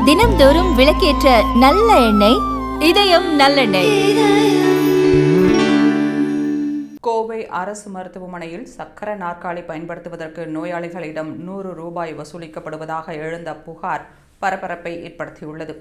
தினம்தோறும் விளக்கேற்ற நல்ல எண்ணெய் இதயம் நல்லெண்ணெய். கோவை அரசு மருத்துவமனையில் சக்கர நாற்காலி பயன்படுத்துவதற்கு நோயாளிகளிடம் 100 ரூபாய் வசூலிக்கப்படுவதாக எழுந்த புகார் பரபரப்பை ஏற்படுத்தியுள்ளது.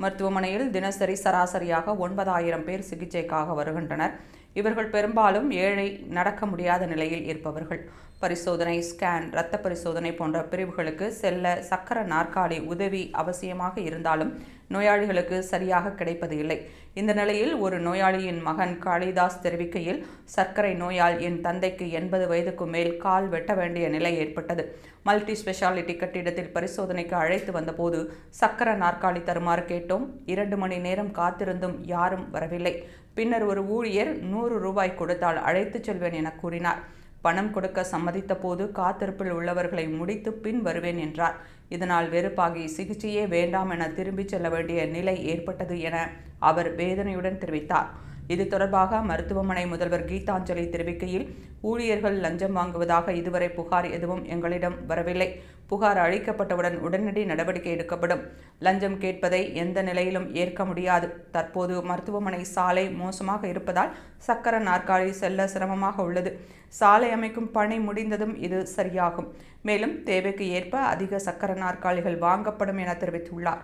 மருத்துவமனையில் தினசரி சராசரியாக 9000 பேர் சிகிச்சைக்காக வருகின்றனர். இவர்கள் பெரும்பாலும் ஏழை, நடக்க முடியாத நிலையில் இருப்பவர்கள். பரிசோதனை, ஸ்கேன், இரத்த பரிசோதனை போன்ற பிரிவுகளுக்கு செல்ல சக்கர நாற்காலி உதவி அவசியமாக இருந்தாலும் நோயாளிகளுக்கு சரியாக கிடைப்பது இல்லை. இந்த நிலையில் ஒரு நோயாளியின் மகன் காளிதாஸ் தெரிவிக்கையில், சர்க்கரை நோயால் என் தந்தைக்கு 80 வயதுக்கு மேல் கால் வெட்ட வேண்டிய நிலை ஏற்பட்டது. மல்டி ஸ்பெஷாலிட்டி கட்டிடத்தில் பரிசோதனைக்கு அழைத்து வந்தபோது சக்கர நாற்காலி தருமாறு கேட்டோம். 2 மணி நேரம் காத்திருந்தும் யாரும் வரவில்லை. பின்னர் ஒரு ஊழியர் 100 ரூபாய் கொடுத்தால் அழைத்துச் செல்வேன் என கூறினார். பணம் கொடுக்க சம்மதித்த போது காத்திருப்பில் உள்ளவர்களை முடித்து பின் வருவேன் என்றார். இதனால் வெறுப்பாகி சிகிச்சையே வேண்டாம் என திரும்பிச் செல்ல வேண்டிய நிலை ஏற்பட்டது என அவர் வேதனையுடன் தெரிவித்தார். இது தொடர்பாக மருத்துவமனை முதல்வர் கீதாஞ்சலி தெரிவிக்கையில், ஊழியர்கள் லஞ்சம் வாங்குவதாக இதுவரை புகார் எதுவும் எங்களிடம் வரவில்லை. புகார் அளிக்கப்பட்டவுடன் உடனடி நடவடிக்கை எடுக்கப்படும். லஞ்சம் கேட்பதை எந்த நிலையிலும் ஏற்க முடியாது. தற்போது மருத்துவமனை சாலை மோசமாக இருப்பதால் சக்கர நாற்காலி செல்ல சிரமமாக உள்ளது. சாலை அமைக்கும் பணி முடிந்ததும் இது சரியாகும். மேலும் தேவைக்கு ஏற்ப அதிக சக்கர நாற்காலிகள் வாங்கப்படும் என தெரிவித்துள்ளார்.